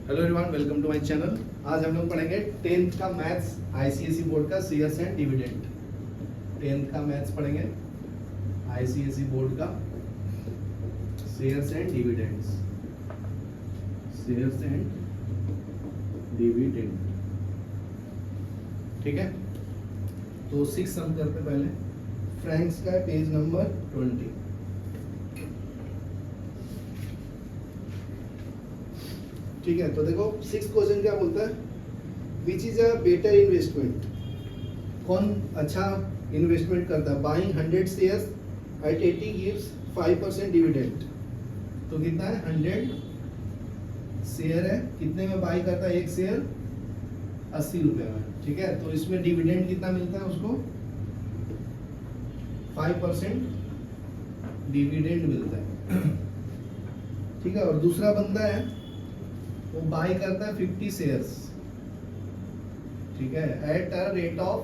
Hello everyone, welcome to my channel. आज हम लोग पढ़ेंगे 10th का मैथ्स आईसीएसई बोर्ड का शेयर्स एंड डिविडेंड। 10th का मैथ्स पढ़ेंगे आईसीएसई बोर्ड का shares and dividends. Shares and dividend, ठीक है। तो 6 सम करते पहले। फ्रैंक्स का पेज नंबर 20। ठीक है, तो देखो 6th क्वेश्चन क्या बोलता है, which is a better investment. कौन अच्छा इन्वेस्टमेंट करता है? Buying 100 shares at 80 gives 5% dividend. तो कितना है? 100 शेयर है, कितने में बाई करता है? एक शेयर 80 रुपए में, ठीक है। तो इसमें डिविडेंड कितना मिलता है उसको? 5% डिविडेंड मिलता है, ठीक है। और दूसरा बंदा है, वो बाई करता है 50 शेयर्स, ठीक है, at a rate of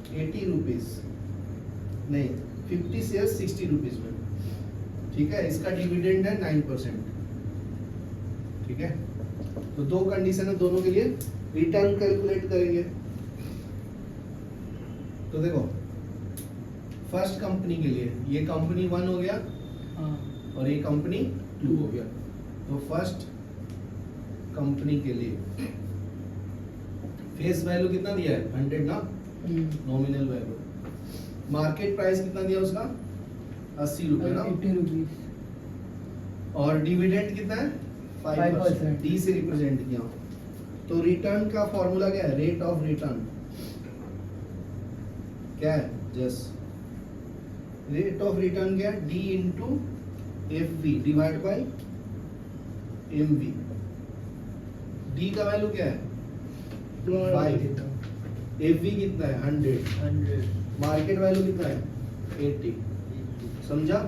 80 rupees, नहीं 50 शेयर्स 60 रुपीज में, ठीक है। इसका डिविडेंड है 9%, ठीक है। तो दो कंडीशन है दोनों के लिए। रिटर्न कैलकुलेट करेंगे। तो देखो फर्स्ट कंपनी के लिए ये कंपनी 1 हो गया और ये कंपनी 2 हो गया। तो फर्स्ट कंपनी के लिए फेस वैल्यू कितना दिया है? 100 ना, नॉमिनल वैल्यू। मार्केट प्राइस कितना दिया उसका? 80 रुपए ना, 80 रुपीज। और डिविडेंड कितना है? 5%। डी से रिप्रेजेंट किया। तो रिटर्न का फॉर्मूला क्या है? रेट ऑफ रिटर्न क्या है? जस्ट रेट ऑफ रिटर्न क्या है? D into FV divide by MV। D का वैल्यू क्या है? 5। FV कितना है? 100। मार्केट वैल्यू कितना है? 80। समझा?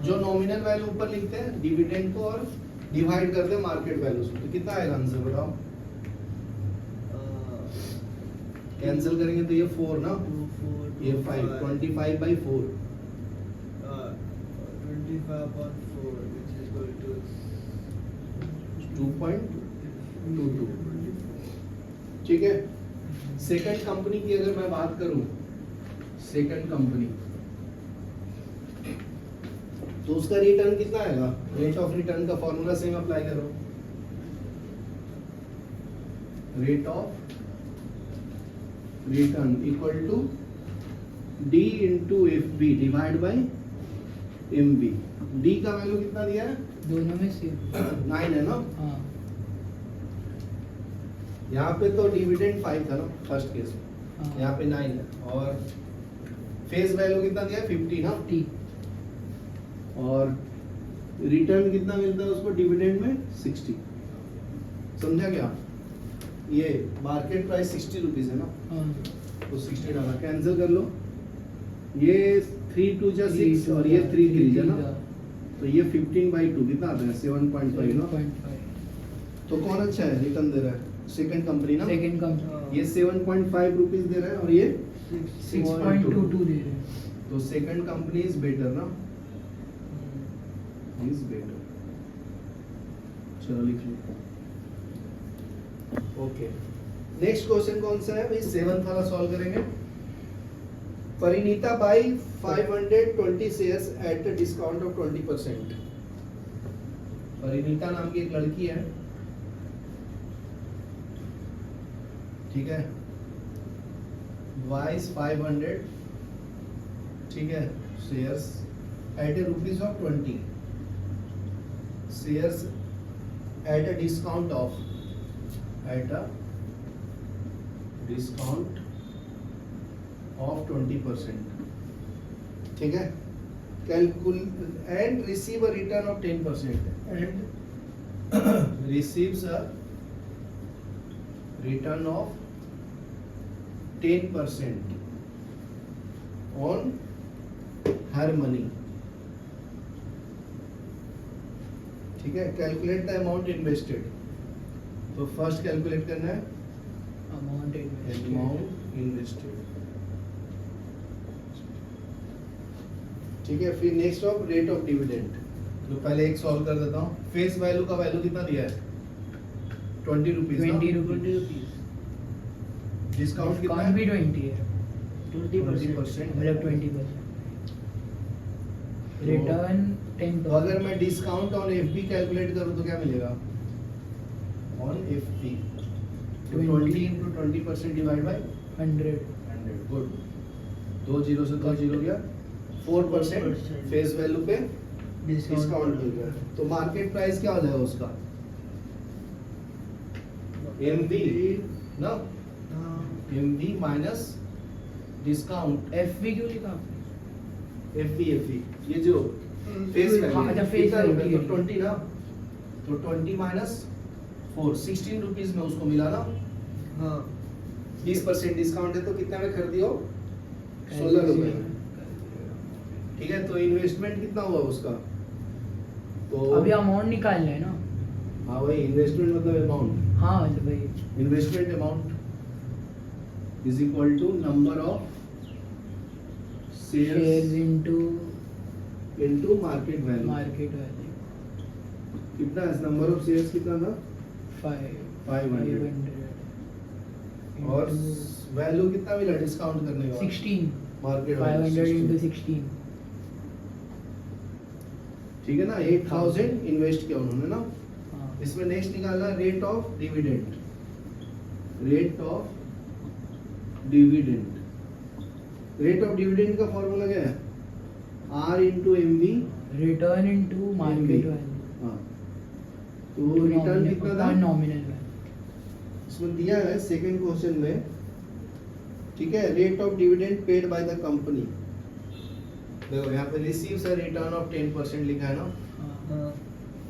जो नॉमिनल वैल्यू ऊपर लिखते हैं डिविडेंड को और डिवाइड करते हैं मार्केट वैल्यू से, तो कितना आएगा आंसर बताओ? कैंसिल करेंगे तो ये 4 ना, ये 5, 25/4, 25/4 which is equal to 2.22, ठीक है। सेकंड कंपनी की अगर मैं बात करूं, सेकंड कंपनी, तो उसका रिटर्न कितना आएगा? रेट ऑफ रिटर्न का फॉर्मूला सेम अप्लाई करो। Rate of return equal to D into FB divide by MB। D का वैल्यू कितना दिया है? दोनों में से 9 है ना। हाँ। यहाँ पे तो डिविडेंड 5 था ना फर्स्ट केस में, हाँ। यहाँ पे 9 है। और फेस वैल्यू कितना दिया है? 50 ना। 50। और रिटर्न कितना मिलता है उसको डिविडेंड में? 60। समझा क्या? ये मार्केट प्राइस 60 रुपीज है ना, हाँ। तो 60 डाला, कैंसिल कर लो। ये 3 2 जा 6 और ये 3 3 जा ना, तो ये 15/2 कितना आता है? 7.5 ना। 7.5। तो कौन अच्छा है रिटर्न दे रहा है? सेकंड कंपनी ना। सेकंड कंपनी ये 7.5 रुपीज दे रहा है और ये 6.22 दे रहे हैं। तो सेकंड कंपनी इज बेटर ना, इज बेटर। चलो लिख लो। ओके, नेक्स्ट क्वेश्चन कौन सा है भाई? 7th वाला सॉल्व करेंगे। Parineeta by 520 shares at a discount of 20%। Parineeta नाम की एक लड़की है, ठीक है। बाइस 500, ठीक है, shares at A rupees of 20 shares at a discount of of 20%, ठीक है। Calculate and receive a return of 10% and receives a return of 10% on her money, ठीक है। Calculate the amount invested. तो फर्स्ट कैलकुलेट करना है amount invested, ठीक है। फिर next of rate of dividend. तो पहले एक सॉल्व कर देता हूँ। फेस वैल्यू का वैल्यू कितना दिया है? 20 रुपीज। 20 20 रुपीज। रुपीज। डिस्काउंट कितना डिस्काउंट भी है? 20 है, 20%। मतलब 20%। रिटर्न 10%। तो अगर मैं डिस्काउंट ऑन एफबी कैलकुलेट करूँ तो क्या मिलेगा? On FB 20 into 20% divide by 100। 100। Good. 2 zero से 2 जीरो गया, 4% फेस वैल्यू पे डिस्काउंट मिल गया। तो मार्केट प्राइस क्या हो जाएगा उसका? एमवी ना, हाँ। एमवी माइनस डिस्काउंट एफवी क्यों लिखा आपने? एफवी ये जो फेस वैल्यू हाँ, अच्छा, face कितना value, रुपए? ठीक तो है। 20 ना, तो 20 माइनस 4 16 रुपीज में उसको मिला ना। हाँ। 20% डिस्काउंट है तो कितना में खरीदी हो? 16 रुपए में। ठीक है, तो इन्वेस्टमेंट कितना हुआ उसका? तो अभी अमाउंट निकालना है ना? हाँ वही इन्वेस्टमेंट मतलब अमाउंट, हाँ मतलब भाई investment amount is equal to number of shares shares into market value. Market value कितना है? नंबर ऑफ शेयर्स कितना था? 500 और वैल्यू कितना मिला डिस्काउंट करने के बाद? 16। Market 500 value into 16। 16। ठीक है ना, 8000 इन्वेस्ट किया उन्होंने ना। हाँ। इसमें नेक्स्ट निकालना rate of dividend. Rate of dividend, rate of dividend का फॉर्मूला क्या है? R into M V. Return into market value. हाँ, तो रिटर्न कितना था? Nominal value. इसमें दिया है सेकंड क्वेश्चन में, ठीक है, rate of dividend paid by the company. देखो यहाँ पे रिसीव्स अ रिटर्न ऑफ 10% लिखा है ना। हाँ।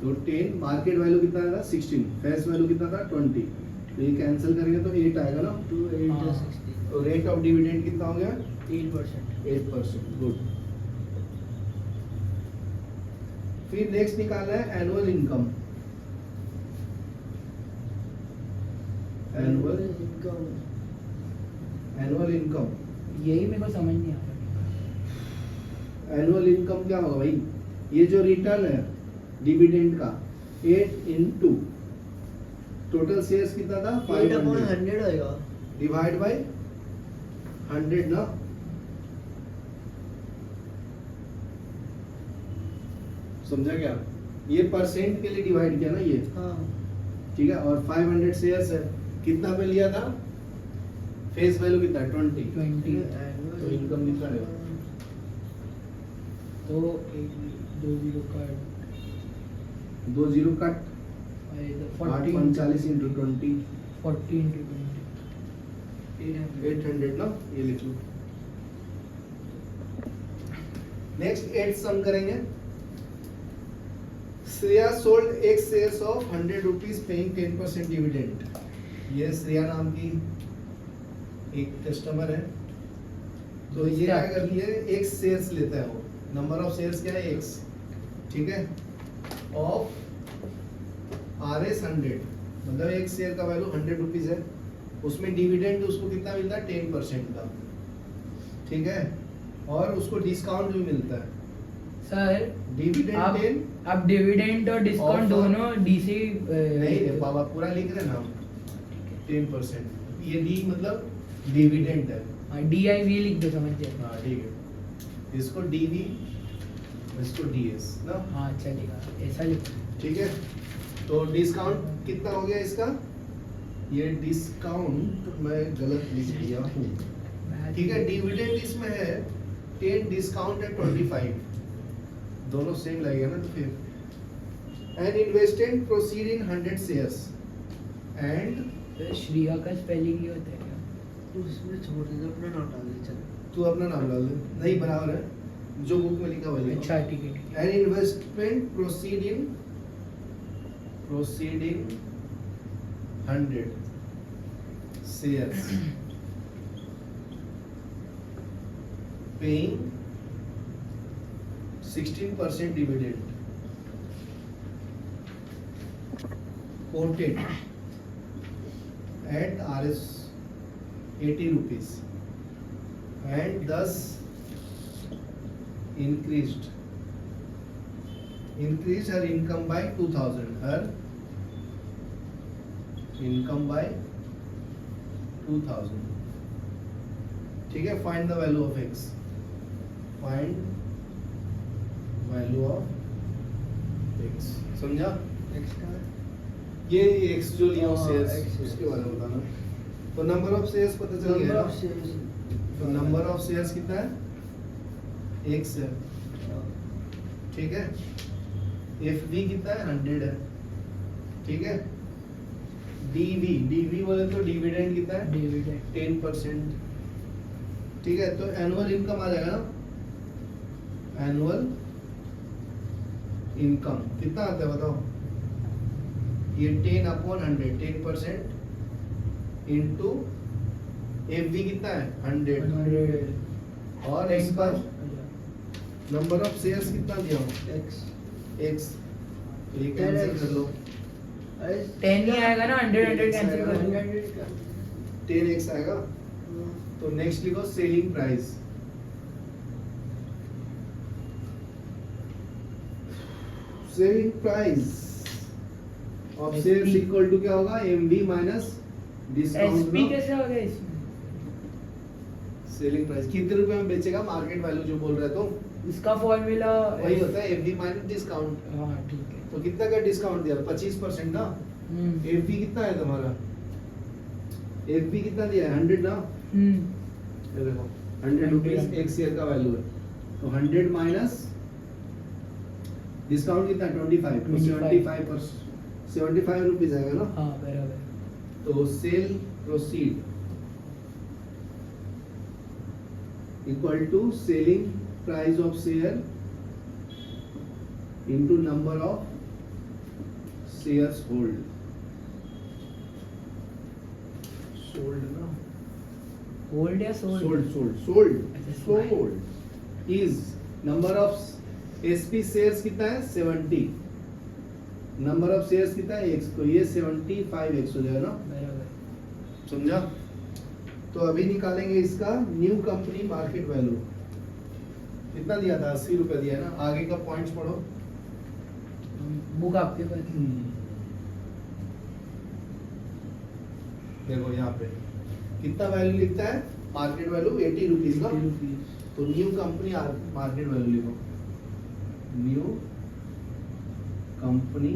तो 10, मार्केट वैल्यू कितना था? 16, फेस वैल्यू कितना था? 20। तो ये कैंसिल करेंगे तो 8 आएगा ना। 2 8 हाँ। 60। तो रेट ऑफ डिविडेंड कितना हो गया? 8%। 8%। गुड। फिर नेक्स्ट निकालना है annual income. Annual income. Annual income, यही मेरे को समझ नहीं आ रहा। एनुअल इनकम क्या होगा भाई? ये जो रिटर्न है डिविडेंड का 8 इंटू टोटल शेयर्स कितना था? 500 8/100 आएगा। डिवाइड बाय 100 ना। समझा क्या? ये परसेंट के लिए डिवाइड किया ना ये, हाँ। ठीक है। और 500 शेयर्स है, कितना पे लिया था? फेस वैल्यू कितना है? 20। 20। तो इनकम कितना रहेगा? तो 2 0 cut 2 zero cut 40 8 into 20 40 into 20। 800 ना, ये लिख लो। नेक्स्ट 8 सम करेंगे। Shreya sold x shares of 100 rupees paying 10% dividend. ये श्रेया नाम की एक कस्टमर है, तो ये क्या करती है? एक्स शेयर्स लेता है वो। नंबर ऑफ शेयर्स क्या है? एक्स, ठीक है, ऑफ RS 100, मतलब एक शेयर का वैल्यू 100 रुपीज है। उसमें डिविडेंड उसको कितना मिलता है? 10% का, ठीक है, और उसको डिस्काउंट भी मिलता है। सर डिविडेंड 10 आप डिविडेंड और डिस्काउंट Offer- दोनों डीसी नहीं रे बाबा, पूरा लिख रहे ना हम, 10%। ये डी मतलब डिविडेंड है। DIV लिख दो, समझ जाए। हाँ ठीक है, इसको डीवी, इसको डीएस ना, हाँ चलेगा, ऐसा लिख। ठीक है। तो डिस्काउंट कितना हो गया इसका? ये डिस्काउंट मैं गलत लिख दिया हूँ, ठीक है। डिविडेंड इसमें है 10, डिस्काउंट है 25, दोनों सेम लगेगा ना। तो फिर an invested proceed in 100 shares and, Shriya का स्पेलिंग ये होता है क्या? तो उसमें छोड़ देना, अपना नाम डाल दे। चल तू अपना नाम डाल दे, नहीं बराबर है जो बुक में लिखा हुआ है। अच्छा ठीक है, ठीक है। An investment proceed in 100 shares paying 16% dividend quoted at RS 80 rupees and thus increased increase her income by 2000, her income by 2000. ठीक है, find the value of x, find value of x, समझा? X का ये x जो लिया हाँ, shares X shares। उसके बारे में बताना। तो नंबर ऑफ शेयर्स पता चल number गया of ना? shares। तो नंबर ऑफ शेयर्स कितना है? x है, हाँ, ठीक है। FV कितना है? 100 है, ठीक है। DV बोले तो डिविडेंड कितना है? डिविडेंड 10%, ठीक है। तो एनुअल इनकम आ जाएगा ना, एनुअल इनकम कितना आता है बताओ? ये 10/100, 10% इंटू FV कितना है? 100, 100 और x पर नंबर ऑफ शेयर्स कितना दिया हो? X। x, तो ये कैंसिल 10x। कर लो, अरे 10 ही आएगा ना, 100 कैंसिल कर दो। 100 का। 10x आएगा। हाँ, तो नेक्स्ट लिखो selling price, selling price of shares equal to क्या होगा? MV माइनस डिस्काउंट एसपी कैसे हो गया इसमें? सेलिंग प्राइस कितने रुपए में बेचेगा, मार्केट वैल्यू जो बोल रहे तो इसका फॉर्मूला वही होता है MV माइनस डिस्काउंट। हाँ ठीक है। तो कितना का डिस्काउंट दिया? 25% ना। FV कितना है तुम्हारा? FV कितना दिया है? 100 ना। ये देखो 100 रुपीज एक शेयर का वैल्यू है, तो 100 माइनस डिस्काउंट कितना है? 25, तो 75 रुपीज आएगा ना। हाँ बराबर। तो sale proceed equal to selling price of share into number of shares hold, sold ना, होल्ड या सोल्ड? सोल्ड अच्छा, sold is number of SP shares कितना है? 70, नंबर ऑफ शेयर्स कितना है? x, तो ये 75x हो जाएगा ना, बराबर। समझा? तो अभी निकालेंगे इसका न्यू कंपनी मार्केट वैल्यू, कितना दिया था? 80 रुपए दिया है ना। आगे का पॉइंट्स पढ़ो, बुक आपके पास? देखो यहाँ पे कितना वैल्यू लिखता है? मार्केट वैल्यू 80 रुपीज ना। 80 रुपीज। तो न्यू कंपनी मार्केट वैल्यू लिखो, new company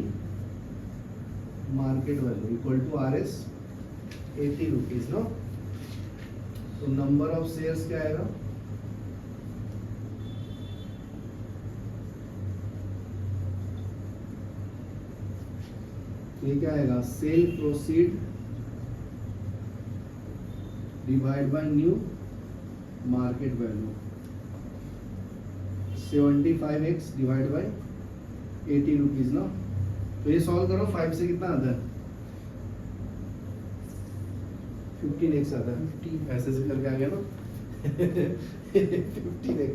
market value equal to RS 80 rupees no. तो नंबर ऑफ शेयर्स क्या आएगा? ये क्या आएगा? Sale proceed divide by new market value, 75x divide by 80 rupees ना। तो ये सॉल्व करो, 5 से कितना आता है? 15x आता है, 15 ऐसे से करके आ गया ना 15x।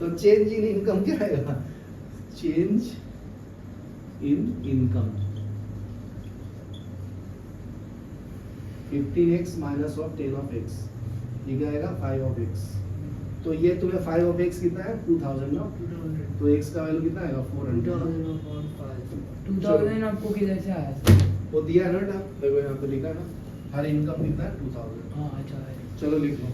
तो चेंज इन इनकम क्या आएगा? Change in income 15x minus of 10 of x, ये क्या आएगा? 5 ऑफ x। तो ये तुम्हें 5 ऑफ x कितना है? 2000 ना। 200। तो x का वैल्यू कितना आएगा? 400 ना। 2005। 2000 आपको किधर से आया था? वो दिया है ना, देखो यहाँ पे लिखा है ना, हर इनकम कितना है? 2000। हाँ अच्छा है। चलो लिख लो।